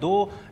2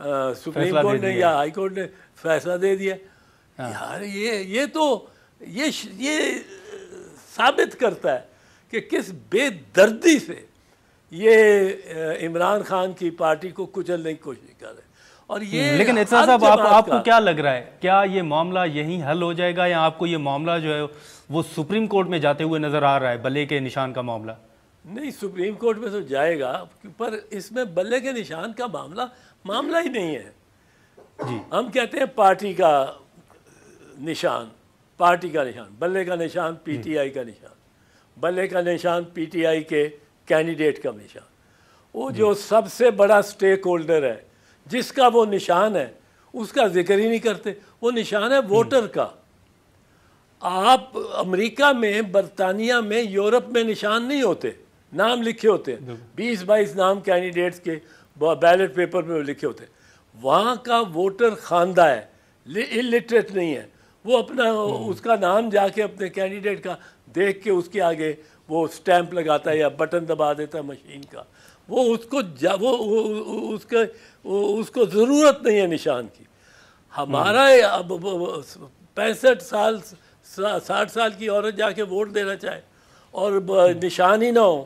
supreme court نے یا high court نے فیصلہ دے دیا. یار یہ تو یہ ثابت کرتا ہے کہ کس بے دردی سے یہ عمران خان کی پارٹی کو کچلنے کی کوشش کر رہے ہیں. اور یہ لیکن اطلاع صاحب آپ کو کیا لگ رہا ہے, کیا یہ معاملہ یہیں حل ہو جائے گا یا آپ کو یہ معاملہ جو ہے وہ سپریم کورٹ میں جاتے ہوئے نظر آ رہا ہے, بلے کے نشان کا معاملہ؟ نہیں, سپریم کورٹ میں تو جائے گا, پر اس میں بلے کے نشان کا معاملہ ہی نہیں ہے. جی, ہم کہتے ہیں پارٹی کا نشان, بلے کا نشان پی ٹی آئی کا نشان, بلے کا نشان پی ٹی آئی کے کینڈیڈیٹ کا نشان. وہ جو سب سے بڑا سٹیک ہولڈر ہے جس کا وہ نشان ہے اس کا ذکر ہی نہیں کرتے. وہ نشان ہے ووٹر کا. آپ امریکہ میں, برطانیہ میں, یورپ میں نشان نہیں ہوتے, نام لکھے ہوتے ہیں, 20-22 نام کینڈیڈیٹس کے بیلٹ پیپر میں لکھے ہوتے ہیں. وہاں کا ووٹر خواندہ ہے, الٹریٹ نہیں ہے. وہ اپنا اس کا نام جا کے اپنے کینڈیڈیٹ کا دیکھ کے اس کے آگے وہ سٹیمپ لگاتا ہے یا بٹن دبا دیتا ہے مشین کا. وہ اس کو ضرورت نہیں ہے نشان کی. ہمارا اب 65 سال 60 سال کی عورت جا کے ووٹ دینا چاہے اور نشان ہی نہ ہو,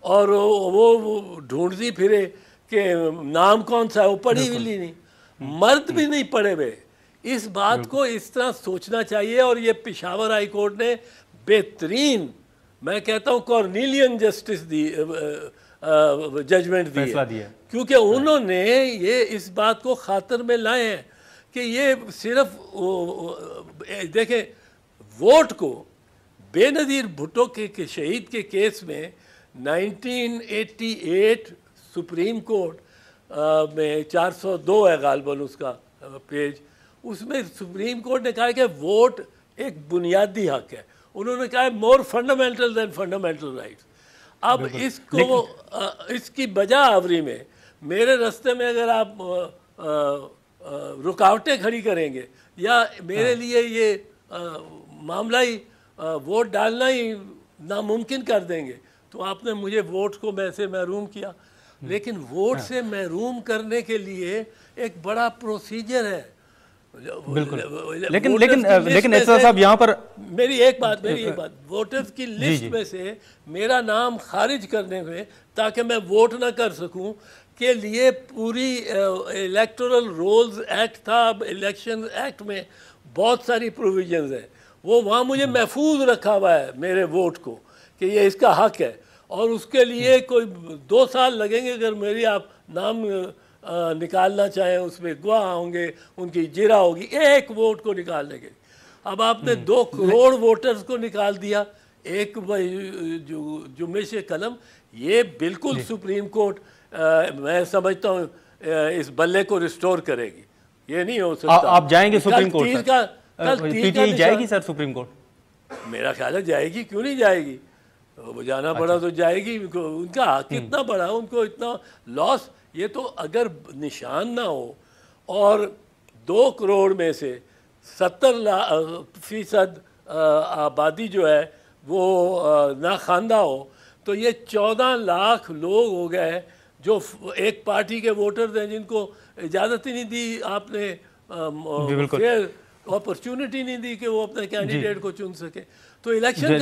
اور وہ ڈھونڈتی پھرے کہ نام کون سا ہے, وہ پڑھی ہوئی نہیں, مرد بھی نہیں پڑھے ہوئے. اس بات کو اس طرح سوچنا چاہیے. اور یہ پشاور ہائی کورٹ نے بہترین, میں کہتا ہوں کارنیلین جسٹس دی ججمنٹ دی, کیونکہ انہوں نے یہ اس بات کو خاطر میں لائے ہیں کہ یہ صرف دیکھیں ووٹ کو بے نظیر بھٹو کے شہید کے کیس میں 1988 سپریم کورٹ میں 402 ہے غالباً اس کا پیج, اس میں سپریم کورٹ نے کہا کہ ووٹ ایک بنیادی حق ہے. انہوں نے کہا ہے مور فنڈامنٹل دین فنڈامنٹل رائٹس. اب اس کو اس کی بجا آوری میں میرے راستے میں اگر آپ رکاوٹیں کھڑی کریں گے یا میرے لیے یہ معاملہ ہی ووٹ ڈالنا ہی ناممکن کر دیں گے, تو آپ نے مجھے ووٹ کو میں سے محروم کیا. لیکن ووٹ سے محروم کرنے کے لیے ایک بڑا پروسیجر ہے. بالکل, لیکن اطلاع صاحب یہاں پر میری ایک بات ووٹرز کی لسٹ میں سے میرا نام خارج کرنے میں, تاکہ میں ووٹ نہ کر سکوں, کے لیے پوری الیکٹورل رولز ایکٹ تھا. الیکشن ایکٹ میں بہت ساری پروویژنز ہیں, وہ وہاں مجھے محفوظ رکھا ہوا ہے میرے ووٹ کو کہ یہ اس کا حق ہے. اور اس کے لیے کوئی 2 سال لگیں گے اگر میری آپ نام نکالنا چاہیں, اس میں گواہ ہوں گے, ان کی جرا ہوگی ایک ووٹ کو نکالنے کے. اب آپ نے 2 کروڑ ووٹرز کو نکال دیا ایک جنبش قلم. یہ بالکل سپریم کورٹ میں سمجھتا ہوں اس بلے کو ریسٹور کرے گی. یہ نہیں ہو سکتا. آپ جائیں گے supreme court? P T I جائے گی سر سپریم کورٹ؟ میرا خیال ہے جائے گی, کیوں نہیں جائے گی, وہ جانا پڑا تو جائے گی. ان کا حق اتنا بڑا, ان کو اتنا لاس. یہ تو اگر نشان نہ ہو اور 2 کروڑ میں سے 70% آبادی جو ہے وہ ناخواندہ ہو, تو یہ 14 لاکھ لوگ ہو گئے جو ایک پارٹی کے ووٹرز ہیں, جن کو اجازت ہی نہیں دی آپ نے, فیئر اپرچونٹی نہیں دی کہ وہ اپنے کینڈیڈیٹ کو چن سکے. تو الیکشن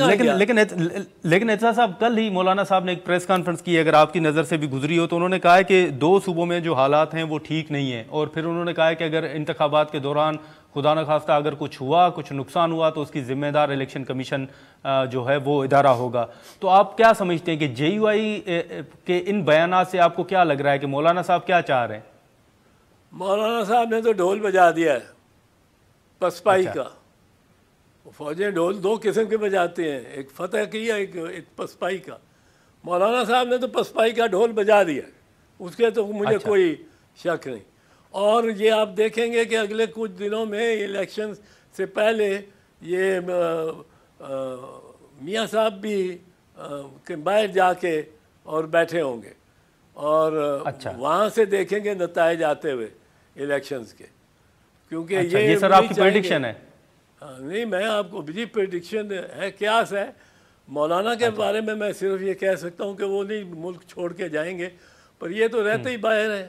لیکن اطلاع صاحب کل ہی مولانا صاحب نے ایک پریس کانفرنس کی, اگر آپ کی نظر سے بھی گزری ہو, تو انہوں نے کہا ہے کہ 2 صوبوں میں جو حالات ہیں وہ ٹھیک نہیں ہیں, اور پھر انہوں نے کہا ہے کہ اگر انتخابات کے دوران خدا نخواستہ اگر کچھ ہوا, کچھ نقصان ہوا, تو اس کی ذمہ دار الیکشن کمیشن جو ہے وہ ادارہ ہوگا. تو آپ کیا سمجھتے ہیں کہ جے یو آئی کے ان بیانات سے آپ کو کیا لگ رہا ہے کہ مولانا صاحب کیا چاہ رہے ہیں؟ مولانا صاحب نے تو ڈھول بجا دیا ہے پسپائی کا. فوجیں ڈھول 2 قسم کے بجاتے ہیں, ایک فتح کی ہے, ایک پسپائی کا. مولانا صاحب نے تو پسپائی کا ڈھول بجا دیا, اس کے تو مجھے کوئی شک نہیں. اور یہ آپ دیکھیں گے کہ اگلے کچھ دنوں میں الیکشن سے پہلے یہ میاں صاحب بھی باہر جا کے اور بیٹھے ہوں گے, اور وہاں سے دیکھیں گے نتائج آتے ہوئے الیکشنز کے. کیونکہ یہ سر آپ کی پریڈکشن ہے؟ نہیں, میں آپ کو بھی پریڈکشن ہے, قیاس ہے. مولانا کے بارے میں صرف یہ کہہ سکتا ہوں کہ وہ نہیں ملک چھوڑ کے جائیں گے, پر یہ تو رہتے ہی باہر ہیں.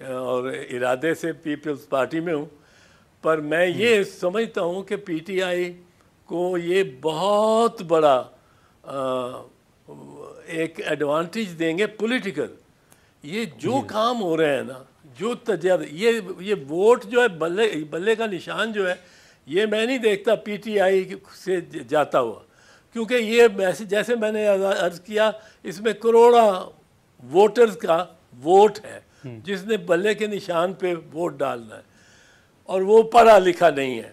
اور ارادے سے پیپلز پارٹی میں ہوں، پر میں یہ سمجھتا ہوں کہ پی ٹی آئی کو یہ بہت بڑا ایک ایڈوانٹیج دیں گے پولیٹیکل. یہ جو کام ہو رہے ہیں نا، جو یہ ووٹ جو ہے بلے کا نشان جو ہے، یہ میں نہیں دیکھتا پی ٹی آئی سے جاتا ہوا، کیونکہ یہ جیسے میں نے عرض کیا، اس میں کروڑا ووٹرز کا ووٹ ہے جس نے بلے کے نشان پہ ووٹ ڈالنا ہے، اور وہ پڑھا لکھا نہیں ہے.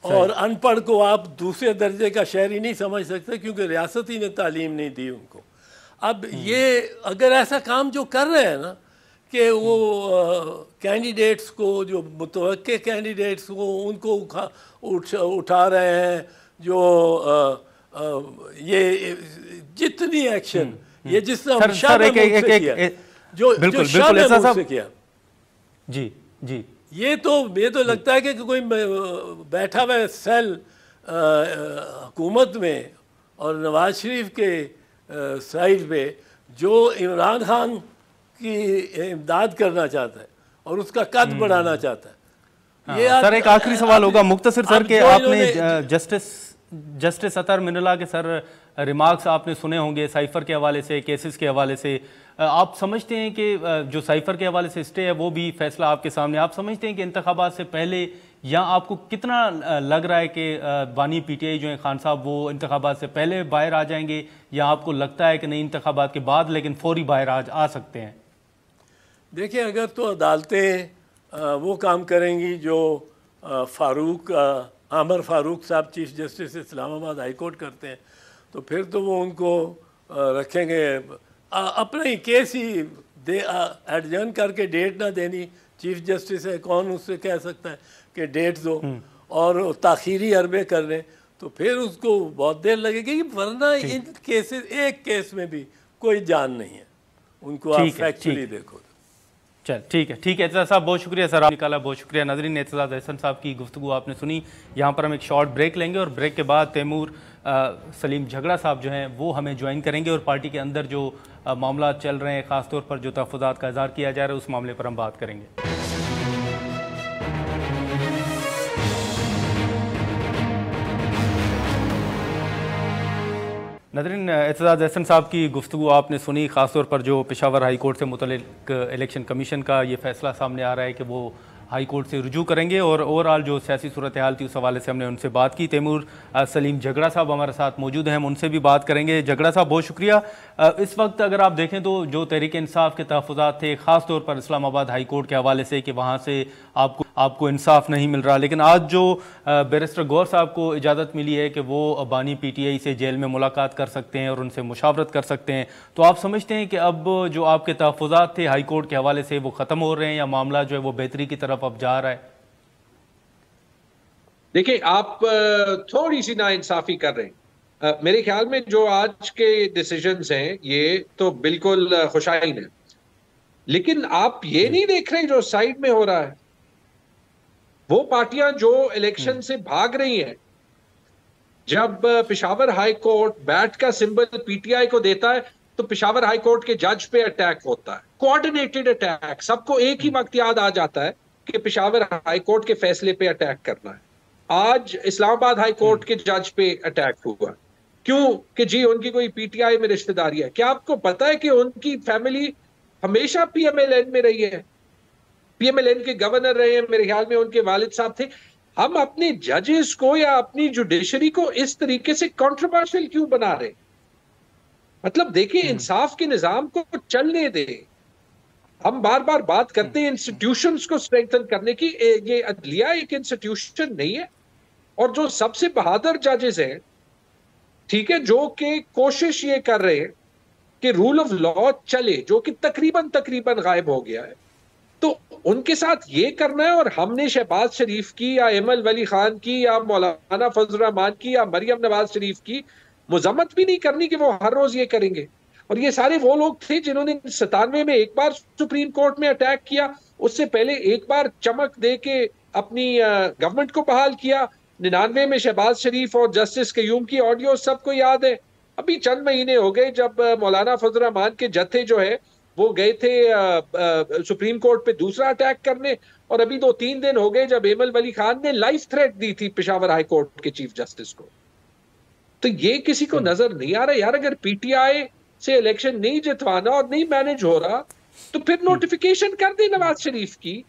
اور ان پڑھ کو آپ دوسرے درجے کا شہری نہیں سمجھ سکتے، کیونکہ ریاستی نے تعلیم نہیں دی ان کو. اب یہ اگر ایسا کام جو کر رہے ہیں نا، کہ وہ کینڈیڈیٹس کو، جو متوقع کینڈیڈیٹس کو، ان کو اٹھا رہے ہیں، جو یہ جتنی ایکشن یہ جس طرح شاہ محمود سے کیا، جو شاہ محمود سے کیا، جی جی، یہ تو لگتا ہے کہ کوئی بیٹھا ہوا سیل حکومت میں اور نواز شریف کے سائڈ پہ جو عمران خان کی امداد کرنا چاہتا ہے اور اس کا قد بڑھانا چاہتا ہے. سر ایک آخری سوال ہوگا مختصر سر، کہ آپ نے جسٹس اطہر من اللہ کے سر ریمارکس آپ نے سنے ہوں گے سائفر کے حوالے سے، کیسز کے حوالے سے. آپ سمجھتے ہیں کہ جو سائفر کے حوالے سے اسٹے ہے وہ بھی فیصلہ آپ کے سامنے، آپ سمجھتے ہیں کہ انتخابات سے پہلے، یا آپ کو کتنا لگ رہا ہے کہ بانی پی ٹی آئی جو ہیں خان صاحب وہ انتخابات سے پہلے باہر آ جائیں گے، یا آپ کو لگتا ہے کہ نہیں انتخابات کے بعد لیکن فوری باہر آ سکتے ہیں؟ دیکھیں، اگر تو عدالتیں وہ کام کریں گی جو عامر فاروق صاحب چیف جسٹس اسلام آباد ہائی کورٹ کرتے ہیں، تو پھر تو وہ ان کو رکھیں گے. اپنا ہی کیس ہی ایڈجرن کر کے ڈیٹ نہ دینی، چیف جسٹس ہے، کون اس سے کہہ سکتا ہے کہ ڈیٹ دو، اور تاخیری عربے کر لیں، تو پھر اس کو بہت دیر لگے گی. ورنہ ان کیسز ایک کیس میں بھی کوئی جان نہیں ہے، ان کو آپ فیکچولی دیکھو. چل ٹھیک ہے اعتزاز صاحب، بہت شکریہ سر، آپ نکالا، بہت شکریہ. ناظرین، اعتزاز احسن صاحب کی گفتگو آپ نے سنی. یہاں پر ہم ایک شارٹ بریک لیں گے، اور بریک کے بعد تیمور سلیم جھگڑا صاحب جو ہیں وہ ہمیں جوائن کریں گے، اور پارٹی کے اندر جو معاملات چل رہے ہیں، خاص طور پر جو تحفظات کا اظہار کیا جا رہا ہے، اس معاملے پر ہم بات کریں گے. ناظرین، اعتزاز احسن صاحب کی گفتگو آپ نے سنی، خاص طور پر جو پشاور ہائی کورٹ سے متعلق الیکشن کمیشن کا یہ فیصلہ سامنے آ رہا ہے کہ وہ ہائی کورٹ سے رجوع کریں گے، اور اوورآل جو سیاسی صورتحال تھی اس حوالے سے ہم نے ان سے بات کی. تیمور سلیم جھگڑا صاحب ہمارے ساتھ موجود ہیں، ہم ان سے بھی بات کریں گے. جھگڑا صاحب، بہت شکریہ. اس وقت اگر آپ دیکھیں تو جو تحریک انصاف کے تحفظات تھے، خاص طور پر اسلام آباد ہائی کورٹ کے حوالے سے کہ وہاں سے آپ کو انصاف نہیں مل رہا، لیکن آج جو بیرسٹر گور صاحب کو اجازت ملی ہے کہ وہ بانی پی ٹی آئی سے جیل میں ملاقات کر سکتے ہیں اور ان سے مشاورت کر سکتے ہیں، تو آپ سمجھتے ہیں کہ اب جو آپ کے تحفظات تھے ہائی کورٹ کے حوالے سے وہ ختم ہو رہے ہیں، یا معاملہ جو ہے وہ بہتری کی طرف اب جا رہا ہے؟ دیکھیں، آپ تھوڑی سی ناانصافی کر رہے ہیں. میرے خیال میں جو آج کے ڈیسیجنز ہیں یہ تو بالکل خوشائن ہے، لیکن آپ یہ نہیں دیکھ رہے جو سائیڈ میں ہو رہا ہے. وہ پارٹیاں جو الیکشن سے بھاگ رہی ہیں، جب پشاور ہائی کورٹ بیٹ کا سمبل پی ٹی آئی کو دیتا ہے تو پشاور ہائی کورٹ کے جج پہ اٹیک ہوتا ہے، کوآرڈینیٹڈ اٹیک. سب کو ایک ہی وقت یاد آ جاتا ہے کہ پشاور ہائی کورٹ کے فیصلے پہ اٹیک کرنا ہے. آج اسلام آباد ہائی کورٹ کے جج پہ اٹیک ہوا. کیوں؟ کہ جی ان کی کوئی پی ٹی آئی میں رشتہ داری ہے. کیا آپ کو پتا ہے کہ ان کی فیملی ہمیشہ پی ایم ایل این میں رہی ہے، پی ایم ایل این کے گورنر رہے ہیں، میرے خیال میں ان کے والد صاحب تھے. ہم اپنے ججز کو یا اپنی جوڈیشری کو اس طریقے سے کنٹروورشل کیوں بنا رہے؟ مطلب دیکھیں، انصاف کے نظام کو چلنے دیں. ہم بار بار بات کرتے ہیں انسٹیٹیوشنز کو اسٹرینتھن کرنے کی. یہ عدلیہ ایک انسٹیٹیوشن نہیں ہے. اور جو سب سے بہادر ججز ہیں، ٹھیک ہے، جو کہ کوشش یہ کر رہے ہیں کہ رول آف لا چلے، جو کہ تقریباً غائب ہو گیا ہے، تو ان کے ساتھ یہ کرنا ہے. اور ہم نے شہباز شریف کی یا ایمل ولی خان کی یا مولانا فضل الرحمان کی یا مریم نواز شریف کی مذمت بھی نہیں کرنی کہ وہ ہر روز یہ کریں گے. اور یہ سارے وہ لوگ تھے جنہوں نے 97 میں ایک بار سپریم کورٹ میں اٹیک کیا، اس سے پہلے ایک بار چمک دے کے اپنی گورنمنٹ کو بحال کیا. 99 میں شہباز شریف اور جسٹس قیوم کی آڈیو سب کو یاد ہے. ابھی چند مہینے ہو گئے جب مولانا فضل الرحمان کے جتھے جو ہے وہ گئے تھے سپریم کورٹ پہ دوسرا اٹیک کرنے, اور ابھی 2-3 دن ہو گئے جب ایمل ولی خان نے لائف تھریٹ دی تھی پشاور ہائی کورٹ کے چیف جسٹس کو. تو یہ کسی کو نظر نہیں آ رہا یار, اگر پی ٹی آئی سے الیکشن نہیں جتوانا اور نہیں مینج ہو رہا تو پھر نوٹیفیکیشن کر دیں نواز شریف کی.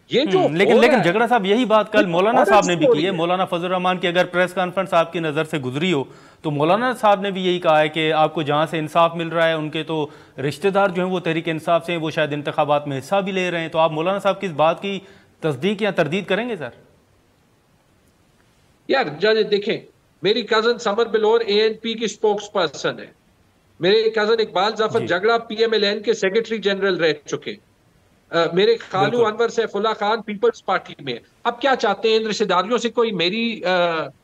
یہ جو لیکن جھگڑا صاحب یہی بات کل مولانا صاحب نے بھی کی ہے. مولانا فضل الرحمان کی اگر پریس کانفرنس آپ کی نظر سے گزری ہو تو مولانا صاحب نے بھی یہی کہا ہے کہ آپ کو جہاں سے انصاف مل رہا ہے, ان کے تو رشتہ دار جو ہیں وہ تحریک انصاف سے ہیں, وہ شاید انتخابات میں حصہ بھی لے رہے ہیں. تو آپ مولانا صاحب کی اس بات کی تصدیق یا تردید کریں گے سر؟ یار دیکھیں, میری کزن سمر بلور اے این پی کی سپوکس پرسن ہے, میرے کزن اقبال ظفر جھگڑا پی ایم ایل این کے سیکرٹری جنرل رہ چکے, میرے خالو انور سیف اللہ خان پیپلز پارٹی میں. اب کیا چاہتے ہیں ان رشتہ داریوں سے کوئی میری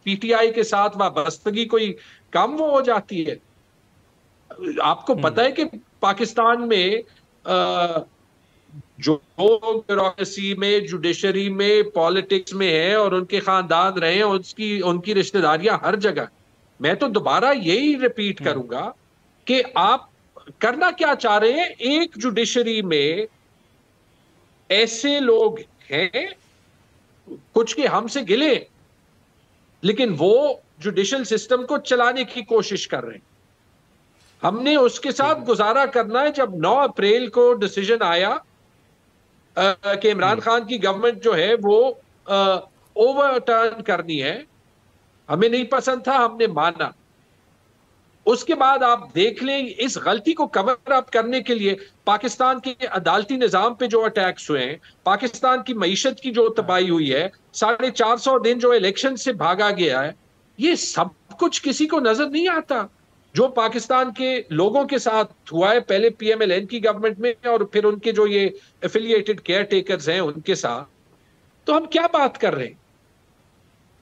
پی ٹی آئی کے ساتھ وابستگی کوئی کم ہو جاتی ہے؟ آپ کو پتہ ہے کہ پاکستان میں جو بیوروکریسی میں, جوڈیشری میں, پالیٹکس میں ہے اور ان کے خاندان رہے ہیں, ان کی رشتہ داریاں ہر جگہ. میں تو دوبارہ یہی ریپیٹ کروں گا کہ آپ کرنا کیا چاہ رہے ہیں. ایک جوڈیشری میں ایسے لوگ ہیں کچھ کے ہم سے گلے, لیکن وہ جوڈیشل سسٹم کو چلانے کی کوشش کر رہے ہیں. ہم نے اس کے ساتھ گزارا کرنا ہے. جب 9 اپریل کو ڈیسیجن آیا کہ عمران خان کی گورنمنٹ جو ہے وہ اوور ٹرن کرنی ہے, ہمیں نہیں پسند تھا, ہم نے مانا. اس کے بعد آپ دیکھ لیں اس غلطی کو کور اپ کرنے کے لیے پاکستان کے عدالتی نظام پہ جو اٹیکس ہوئے ہیں, پاکستان کی معیشت کی جو تباہی ہوئی ہے, 450 دن جو الیکشن سے بھاگا گیا ہے, یہ سب کچھ کسی کو نظر نہیں آتا. جو پاکستان کے لوگوں کے ساتھ ہوا ہے, پہلے پی ایم ایل این کی گورنمنٹ میں اور پھر ان کے جو یہ ایفیلیٹڈ کیئر ٹیکرز ہیں ان کے ساتھ, تو ہم کیا بات کر رہے ہیں؟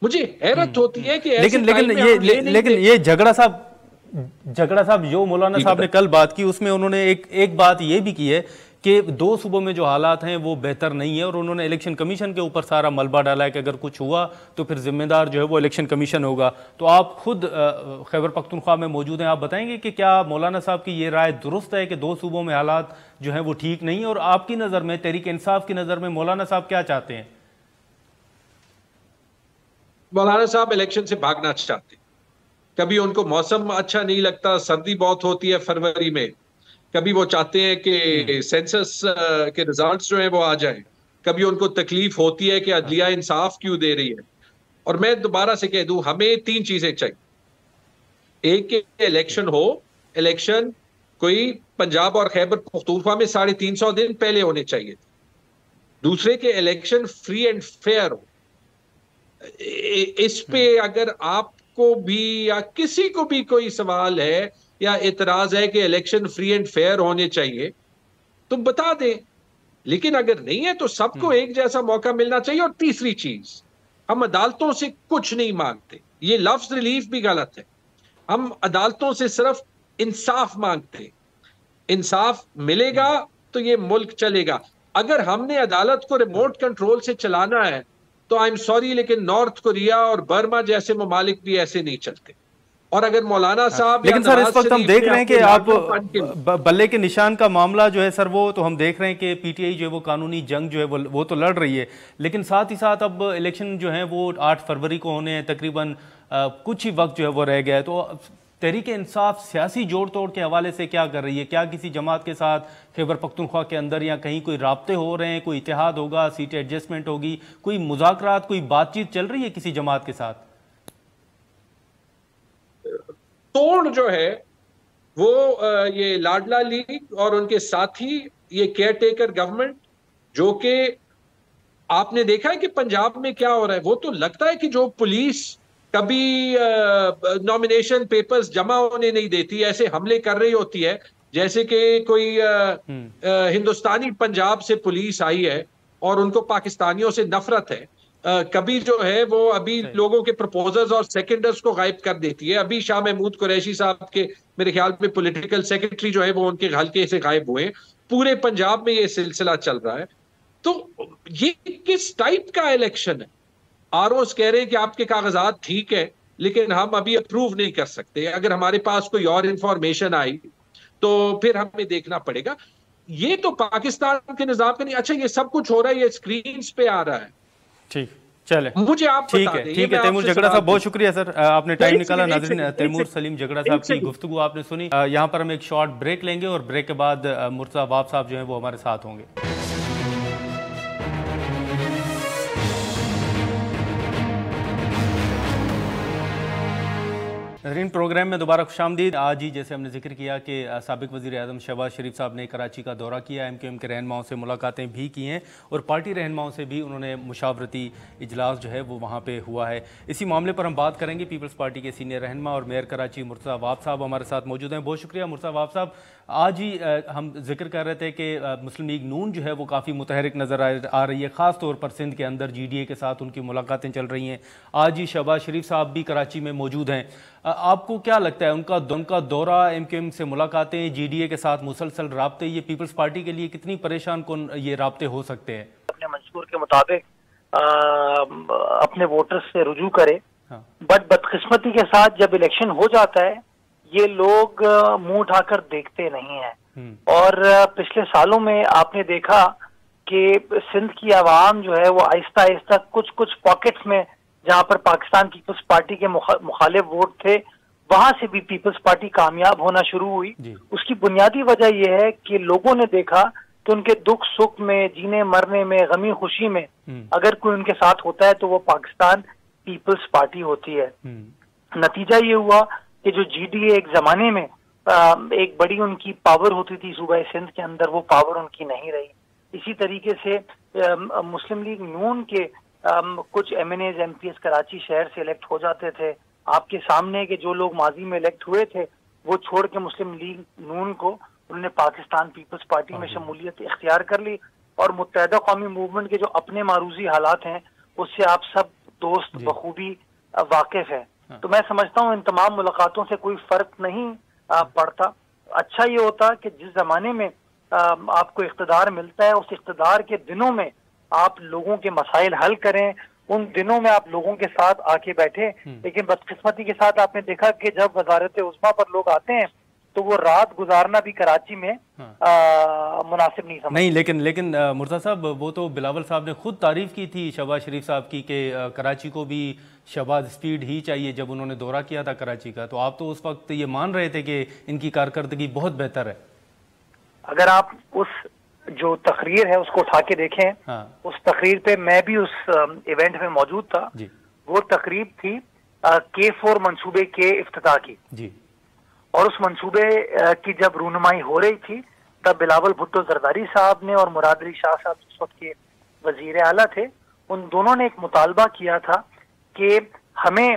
مجھے حیرت ہوتی ہے کہ لیکن یہ جھگڑا صاحب جو مولانا صاحب نے کل بات کی, اس میں انہوں نے ایک بات یہ بھی کی ہے کہ 2 صوبوں میں جو حالات ہیں وہ بہتر نہیں ہے, اور انہوں نے الیکشن کمیشن کے اوپر سارا ملبہ ڈالا ہے کہ اگر کچھ ہوا تو پھر ذمہ دار جو ہے وہ الیکشن کمیشن ہوگا. تو آپ خود خیبر پختونخوا میں موجود ہیں, آپ بتائیں گے کہ کیا مولانا صاحب کی یہ رائے درست ہے کہ 2 صوبوں میں حالات جو ہیں وہ ٹھیک نہیں, اور آپ کی نظر میں, تحریک انصاف کی نظر میں مولانا صاحب کیا چاہتے ہیں؟ مولانا صاحب الیکشن سے بھاگنا چاہتے ہیں. کبھی ان کو موسم اچھا نہیں لگتا, سردی بہت ہوتی ہے فروری میں, کبھی وہ چاہتے ہیں کہ سینسس کے ریزلٹس جو ہیں وہ آ جائیں, کبھی ان کو تکلیف ہوتی ہے کہ عدلیہ انصاف کیوں دے رہی ہے. اور میں دوبارہ سے کہہ دوں, ہمیں 3 چیزیں چاہیے. ایک کہ الیکشن ہو, الیکشن کوئی پنجاب اور خیبر پختونخوا میں 350 دن پہلے ہونے چاہیے. دوسرے کہ الیکشن فری اینڈ فیئر ہو. اس پہ اگر آپ کو بھی یا کسی کو بھی کوئی سوال ہے یا اعتراض ہے کہ الیکشن فری اینڈ فیئر ہونے چاہیے تو بتا دیں, لیکن اگر نہیں ہے تو سب کو ایک جیسا موقع ملنا چاہیے. اور تیسری چیز, ہم عدالتوں سے کچھ نہیں مانگتے, یہ لفظ ریلیف بھی غلط ہے. ہم عدالتوں سے صرف انصاف مانگتے ہیں. انصاف ملے گا تو یہ ملک چلے گا. اگر ہم نے عدالت کو ریموٹ کنٹرول سے چلانا ہے تو آئی ایم سوری, لیکن نارتھ کوریا اور برما جیسے ممالک بھی ایسے نہیں چلتے. اور اگر مولانا صاحب, لیکن سر اس وقت ہم دیکھ رہے ہیں کہ آپ بلے کے نشان کا معاملہ جو ہے سر, وہ تو ہم دیکھ رہے ہیں کہ پی ٹی آئی جو ہے وہ قانونی جنگ جو ہے وہ تو لڑ رہی ہے, لیکن ساتھ ہی ساتھ اب الیکشن جو ہیں وہ 8 فروری کو ہونے ہیں, تقریباً کچھ ہی وقت جو ہے وہ رہ گیا ہے. تو تحریک انصاف سیاسی جوڑ توڑ کے حوالے سے کیا کر رہی ہے؟ کیا کسی جماعت کے ساتھ خیبر پختونخوا کے اندر یا کہیں کوئی رابطے ہو رہے ہیں, کوئی اتحاد ہوگا, سیٹ ایڈجسٹمنٹ ہوگی, کوئی مذاکرات, کوئی بات چیت چل رہی ہے کسی جماعت کے ساتھ؟ توڑ جو ہے وہ یہ لاڈلا لیگ اور ان کے ساتھی, یہ کیئر ٹیکر گورنمنٹ, جو کہ آپ نے دیکھا ہے کہ پنجاب میں کیا ہو رہا ہے. وہ تو لگتا ہے کہ جو پولیس کبھی نامینیشن پیپرز جمع ہونے نہیں دیتی, ایسے حملے کر رہی ہوتی ہے جیسے کہ کوئی ہندوستانی پنجاب سے پولیس آئی ہے اور ان کو پاکستانیوں سے نفرت ہے. کبھی جو ہے وہ ابھی لوگوں کے پروپوزرز اور سیکنڈرز کو غائب کر دیتی ہے. ابھی شاہ محمود قریشی صاحب کے میرے خیال میں پولیٹیکل سیکرٹری جو ہے وہ ان کے حلقے سے غائب ہوئے. پورے پنجاب میں یہ سلسلہ چل رہا ہے. تو یہ کس ٹائپ کا الیکشن ہے؟ آر اوز کہہ رہے ہیں کہ آپ کے کاغذات ٹھیک ہے لیکن ہم ابھی اپروو نہیں کر سکتے. اگر ہمارے پاس کوئی اور انفارمیشن آئی تو پھر ہمیں دیکھنا پڑے گا. یہ تو پاکستان کے نظام کا نہیں. اچھا یہ سب کچھ ہو رہا ہے, یہ اسکرینز پہ آ رہا ہے. ٹھیک چلے مجھے آپ ٹھیک ہے تیمور جھگڑا صاحب بہت شکریہ سر, آپ نے ٹائم نکالا. ناظرین تیمور سلیم جھگڑا صاحب کی گفتگو آپ نے سنی. یہاں پر ہم ایک شارٹ بریک لیں گے اور بریک کے بعد مرتضی عواب صاحب جو ہیں وہ ہمارے ساتھ ہوں گے. ناظرین پروگرام میں دوبارہ خوش آمدید. آج ہی جیسے ہم نے ذکر کیا کہ سابق وزیر اعظم شہباز شریف صاحب نے کراچی کا دورہ کیا, ایم کیو ایم کے رہنماؤں سے ملاقاتیں بھی کی ہیں اور پارٹی رہنماؤں سے بھی انہوں نے مشاورتی اجلاس جو ہے وہ وہاں پہ ہوا ہے. اسی معاملے پر ہم بات کریں گے. پیپلز پارٹی کے سینئر رہنما اور میئر کراچی مرتضی عواب صاحب ہمارے ساتھ موجود ہیں. بہت شکریہ مرتضی عواب صاحب. آج ہی ہم ذکر کر رہے تھے کہ مسلم لیگ نون جو ہے وہ کافی متحرک نظر آ رہی ہے, خاص طور پر سندھ کے اندر جی ڈی اے کے ساتھ ان کی ملاقاتیں چل رہی ہیں. آج ہی شہباز شریف صاحب بھی کراچی میں موجود ہیں. آپ کو کیا لگتا ہے ان کا دورہ, ایم کیو ایم سے ملاقاتیں, جی ڈی اے کے ساتھ مسلسل رابطے, یہ پیپلز پارٹی کے لیے کتنی پریشان کن یہ رابطے ہو سکتے ہیں؟ اپنے منشور کے مطابق اپنے ووٹرز سے رجوع کرے, بٹ بدقسمتی کے ساتھ جب الیکشن ہو جاتا ہے یہ لوگ منہ اٹھا کر دیکھتے نہیں ہیں. اور پچھلے سالوں میں آپ نے دیکھا کہ سندھ کی عوام جو ہے وہ آہستہ آہستہ کچھ پاکٹس میں جہاں پر پاکستان پیپلز پارٹی کے مخالف ووٹ تھے وہاں سے بھی پیپلز پارٹی کامیاب ہونا شروع ہوئی. اس کی بنیادی وجہ یہ ہے کہ لوگوں نے دیکھا کہ ان کے دکھ سکھ میں, جینے مرنے میں, غمی خوشی میں اگر کوئی ان کے ساتھ ہوتا ہے تو وہ پاکستان پیپلز پارٹی ہوتی ہے. نتیجہ یہ ہوا کہ جو جی ڈی اے ایک زمانے میں ایک بڑی ان کی پاور ہوتی تھی صوبہ سندھ کے اندر, وہ پاور ان کی نہیں رہی. اسی طریقے سے مسلم لیگ نون کے کچھ M N As, M P S Karachi شہر سے الیکٹ ہو جاتے تھے. آپ کے سامنے کہ جو لوگ ماضی میں الیکٹ ہوئے تھے وہ چھوڑ کے مسلم لیگ نون کو انہوں نے پاکستان پیپلز پارٹی میں شمولیت اختیار کر لی. اور متحدہ قومی موومنٹ کے جو اپنے معروضی حالات ہیں اس سے آپ سب دوست بخوبی واقف ہیں. تو میں سمجھتا ہوں ان تمام ملاقاتوں سے کوئی فرق نہیں پڑتا. اچھا یہ ہوتا کہ جس زمانے میں آپ کو اقتدار ملتا ہے اس اقتدار کے دنوں میں آپ لوگوں کے مسائل حل کریں, ان دنوں میں آپ لوگوں کے ساتھ آ کے بیٹھے. لیکن بدقسمتی کے ساتھ آپ نے دیکھا کہ جب وزارت عظمیٰ پر لوگ آتے ہیں تو وہ رات گزارنا بھی کراچی میں مناسب نہیں سمجھتے. نہیں لیکن مرتضی صاحب وہ تو بلاول صاحب نے خود تعریف کی تھی شہباز شریف صاحب کی کہ کراچی کو بھی شہباز اسپیڈ ہی چاہیے جب انہوں نے دورہ کیا تھا کراچی کا. تو آپ تو اس وقت یہ مان رہے تھے کہ ان کی کارکردگی بہت بہتر ہے. اگر آپ اس جو تقریر ہے اس کو اٹھا کے دیکھیں, اس تقریر پہ میں بھی اس ایونٹ میں موجود تھا. وہ تقریب تھی K4 منصوبے کے افتتاح کی. اور اس منصوبے کی جب رونمائی ہو رہی تھی تب بلاول بھٹو زرداری صاحب نے اور مراد علی شاہ صاحب اس وقت کے وزیر اعلیٰ تھے, ان دونوں نے ایک مطالبہ کیا تھا کہ ہمیں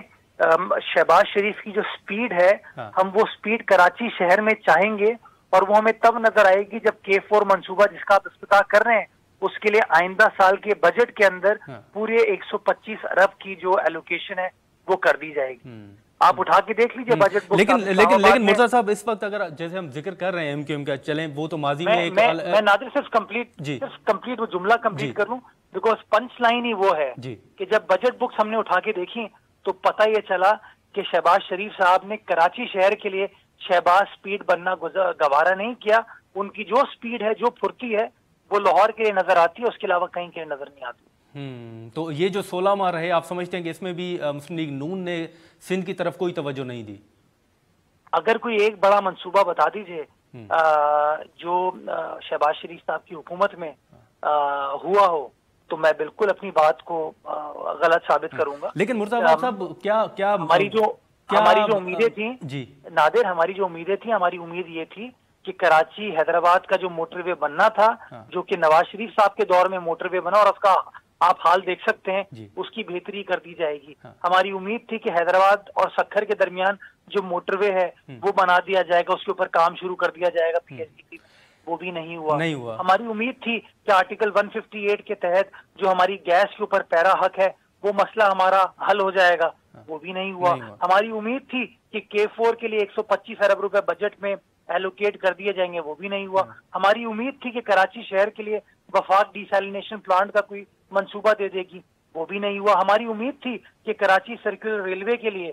شہباز شریف کی جو سپیڈ ہے ہم وہ سپیڈ کراچی شہر میں چاہیں گے, اور وہ ہمیں تب نظر آئے گی جب K4 منصوبہ جس کا آپ افتتاح کر رہے ہیں اس کے لیے آئندہ سال کے بجٹ کے اندر پورے 125 ارب کی جو ایلوکیشن ہے وہ کر دی جائے گی. آپ اٹھا کے دیکھ لیجئے بجٹ. لیکن مرتضی صاحب اس وقت اگر جیسے ہم ذکر کر رہے ہیں ایم کیو ایم کا, چلیں وہ تو ماضی میں میں نادر صرف کمپلیٹ وہ جملہ کمپلیٹ کر لوں, بیکاز پنچ لائن ہی وہ ہے کہ جب بجٹ بکس ہم نے اٹھا کے دیکھی تو پتہ یہ چلا کہ شہباز شریف صاحب نے کراچی شہر کے لیے شہباز سپیڈ بننا گوارا نہیں کیا. ان کی جو سپیڈ ہے, جو پھرتی ہے, وہ لاہور کے لیے نظر آتی ہے, اس کے علاوہ کہیں کے لیے نظر نہیں آتی. تو یہ جو 16 ماہ رہے, آپ سمجھتے ہیں کہ اس میں بھی مسلم لیگ نون نے سندھ کی طرف کوئی توجہ نہیں دی؟ اگر کوئی ایک بڑا منصوبہ بتا دیجئے جو شہباز شریف صاحب کی حکومت میں ہوا ہو تو میں بالکل اپنی بات کو غلط ثابت کروں گا. لیکن مرتضی صاحب کیا ہماری جو امیدیں تھیں نادر, ہماری جو امیدیں تھیں, ہماری امید یہ تھی کہ کراچی حیدرآباد کا جو موٹر وے بننا تھا جو کہ نواز شریف صاحب کے دور میں موٹر وے بنا اور اس کا آپ حال دیکھ سکتے ہیں, اس کی بہتری کر دی جائے گی. ہماری امید تھی کہ حیدرآباد اور سکھر کے درمیان جو موٹر وے ہے وہ بنا دیا جائے گا, اس کے اوپر کام شروع کر دیا جائے گا پی ایس ڈی. وہ بھی نہیں ہوا. ہماری امید تھی کہ آرٹیکل 158 کے تحت جو ہماری گیس کے اوپر پیرا حق ہے وہ مسئلہ ہمارا حل ہو جائے گا, وہ بھی نہیں ہوا. ہماری امید تھی کہ K4 کے لیے 125 ارب روپے بجٹ میں ایلوکیٹ کر دیے جائیں گے, وہ بھی نہیں ہوا. ہماری امید تھی کہ کراچی شہر کے لیے وفاق ڈیسیلینیشن پلانٹ کا کوئی منصوبہ دے دے گی, وہ بھی نہیں ہوا. ہماری امید تھی کہ کراچی سرکولر ریلوے کے لیے